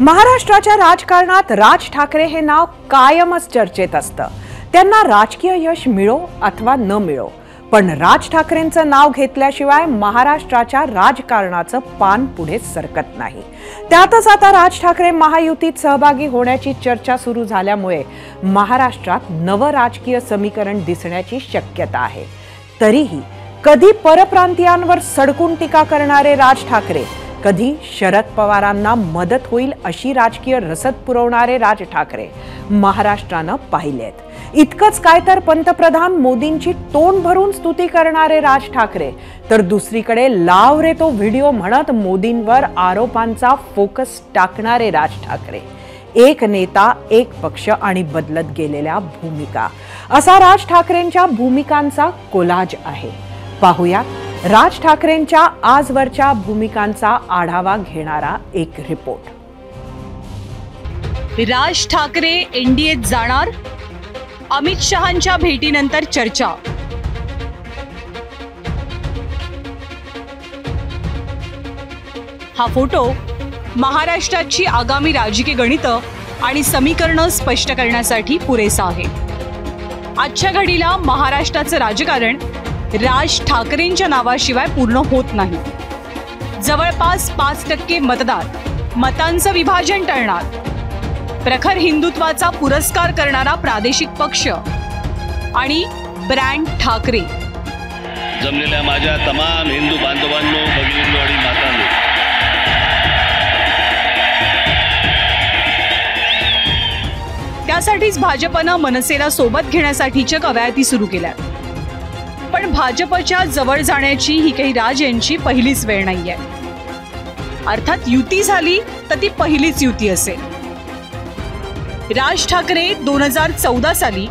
महाराष्ट्राच्या राजकारणात राज ठाकरे हे नाव कायमच चर्चेत असतं। त्यांना राजकीय यश मिळो अथवा न मिळो, पण राज ठाकरेंचं नाव घेतल्याशिवाय महाराष्ट्राच्या राजकारणाचं पान पुढे सरकत नाही। त्यातच आता राज ठाकरे महायुतीत सहभागी होण्याची चर्चा सुरू झाल्यामुळे महाराष्ट्रात नवं राजकीय समीकरण दिसण्याची शक्यता आहे। तरीही कधी परप्रांतीयांवर सडकून टीका करणारे राज ठाकरे, कधी शरद पवारांना मदत होईल अशी राजकीय रसद पुरवणारे राज ठाकरे महाराष्ट्रानं पाहिलेत। इतकंच काय तर पंतप्रधान मोदींची तोंड भरून स्तुती करणारे राज ठाकरे, तर दुसरीकडे लाव रे तो व्हिडिओ म्हणत मोदींवर आरोपांचा फोकस टाकणारे राज ठाकरे। एक नेता, एक पक्ष आणि बदलत गेलेल्या भूमिका, असा राज ठाकरेंच्या भूमिकांचा कोलाज आहे। पाहूया राज ठाकरेंच्या आजवरच्या भूमिकांचा आढावा घेणारा एक रिपोर्ट। राज ठाकरे एनडीएत जाणार, अमित शहांच्या भेटीनंतर चर्चा। हा फोटो महाराष्ट्राची आगामी राजकीय गणितं आणि समीकरणं स्पष्ट करण्यासाठी पुरेसा आहे। आजच्या घडीला महाराष्ट्राचं राजकारण राज ठाकरेंच्या नावाशिवाय पूर्ण होत नाही। जवळपास 5% मतदार मतांचं विभाजन टळणार, प्रखर हिंदुत्वाचा पुरस्कार करणारा प्रादेशिक पक्ष आणि ब्रँड ठाकरे। जमलेल्या माझ्या तमाम हिंदू बांधवांनो, भगिनींनो आणि मातांनो, त्यासाठीच भाजपनं मनसेला सोबत घेण्यासाठीच्या कवायती सुरू केल्या। पण भाजपच्या जवळ जाण्याची ही काही राज यांची पहिलीच वेळ नाहीये। अर्थात युती झाली तर ती पहिलीच युती असेल। राज ठाकरे 2014 साली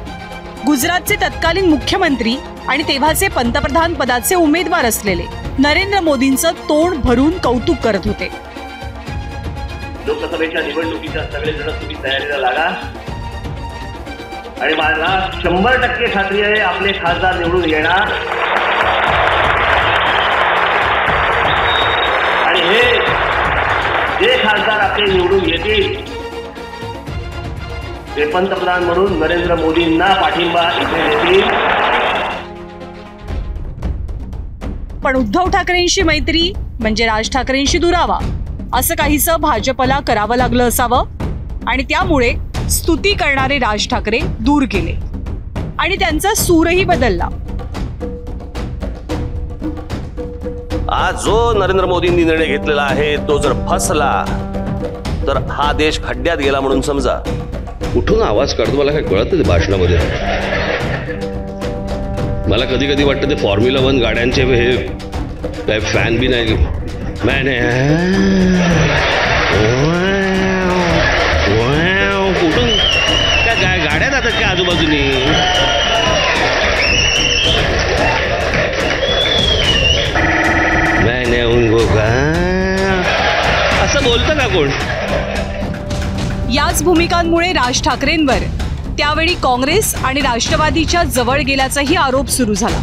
गुजरातचे तत्कालीन मुख्यमंत्री आणि तेव्हाचे पंतप्रधान पदाचे उमेदवार असलेले नरेंद्र मोदींचं तोंड भरून कौतुक करत होते। लोकसभेच्या निवडणुकीच्या सगळेजण तुम्ही तयारीला लागा आणि मला 100% खात्री आहे आपले खासदार निवडून येणार। आणि हे जे खासदार आपले निवडून येतील ते पंतप्रधान म्हणून नरेंद्र मोदींना पाठिंबा इथे देतील। पण उद्धव ठाकरेंशी मैत्री म्हणजे राज ठाकरेंशी दुरावा, असं काहीसं भाजपला करावं लागलं असावं आणि त्यामुळे स्तुती करणारे राज ठाकरे दूर गेले आणि त्यांचा सूरही बदलला। आज जो नरेंद्र मोदींनी निर्णय घेतलेला आहे तो जर फसला तर हा देश खड्ड्यात गेला म्हणून समजा। कुठून आवाज काढतो मला काय कळत नाही भाषणामध्ये। मला कधी कधी वाटतं ते फॉर्म्युला 1 गाड्यांचे हे काय फॅन बी नाही। मैंने कुठून त्या गाड्या जातात का आजूबाजूनी? मैंने उनको असं बोलतं का कोण? याच भूमिकांमुळे राज ठाकरेंवर त्यावेळी काँग्रेस आणि राष्ट्रवादीच्या जवळ गेल्याचाही आरोप सुरू झाला।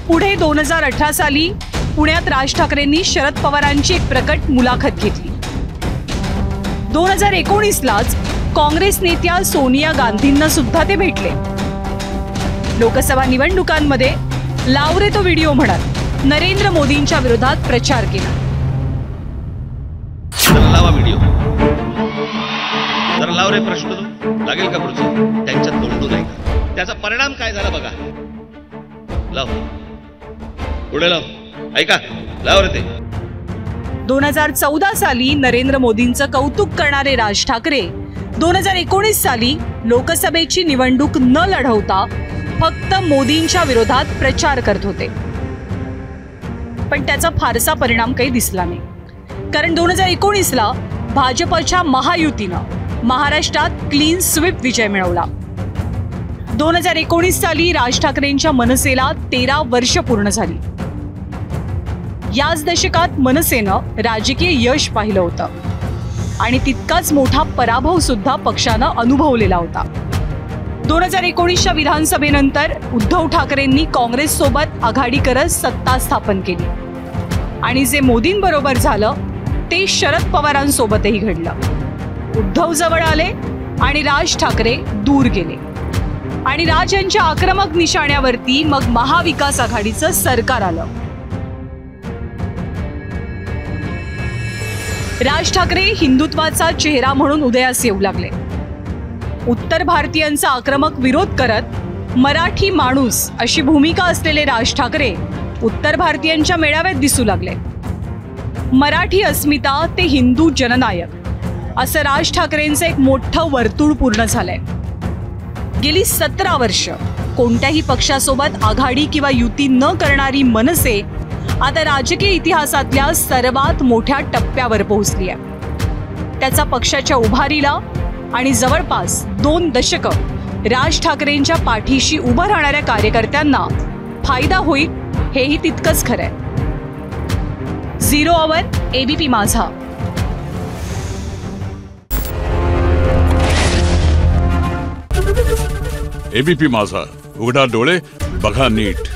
पुढे 2018 साली पुण्यात राज ठाकरेंनी शरद पवारांची एक प्रकट मुलाखत घेतली। 2019लाच काँग्रेस नेत्या सोनिया गांधींना सुद्धा ते भेटले। लोकसभा निवडणुकांमध्ये लाव रे तो व्हिडिओ म्हणत नरेंद्र मोदींच्या विरोधात प्रचार केला। लावा व्हिडिओ जरा लाव रे, प्रश्न लागेल का पुढचं? त्यांच्या तोंडू नाही का? त्याचा परिणाम काय झाला बघा। लाव पुढे लाव, ऐका, लाव रे ते। 2014 साली नरेंद्र मोदींचं कौतुक करणारे राज ठाकरे 2019 साली लोकसभेची निवडणूक न लढवता फक्त मोदींच्या विरोधात प्रचार करत होते। पण त्याचा फारसा परिणाम काही दिसला नाही, कारण 2019ला भाजपच्या महायुतीनं महाराष्ट्रात क्लीन स्वीप विजय मिळवला। 2019 साली राज ठाकरेंच्या मनसेला 13 वर्ष पूर्ण झाली। याच दशकात मनसेनं राजकीय यश पाहिलं होतं आणि तितकाच मोठा पराभव सुद्धा पक्षानं अनुभवलेला होता। 2019च्या विधानसभेनंतर उद्धव ठाकरेंनी काँग्रेससोबत आघाडी करत सत्ता स्थापन केली आणि जे मोदींबरोबर झालं ते शरद पवारांसोबतही घडलं. उद्धव जवळ आले आणि राज ठाकरे दूर गेले आणि राज यांच्या आक्रमक निशाण्यावरती मग महाविकास आघाडीचं सरकार आलं. राज ठाकरे हिंदुत्वाचा चेहरा म्हणून उदयास येऊ लागले. उत्तर भारतीयांचा आक्रमक विरोध करत मराठी माणूस अशी भूमिका असलेले राज ठाकरे उत्तर भारतीयांच्या मेळाव्यात दिसू लागले. मराठी अस्मिता ते हिंदू जननायक असं राज ठाकरेंचं एक मोठं वर्तुळ पूर्ण झालंय. गेली 17 वर्ष कोणत्याही पक्षासोबत आघाडी किंवा युती न करणारी मनसे आता राजकीय इतिहासातल्या सर्वात मोठ्या टप्प्यावर पोहोचली आहे. त्याचा पक्षाच्या उभारीला आणि जवळपास 2 दशकं राज ठाकरेंच्या पाठीशी उभं राहणाऱ्या कार्यकर्त्यांना फायदा होईल हेही तितकंच खरंय. 0 आवर एबीपी माझा. एबीपी माझा, उघडा डोळे बघा नीट.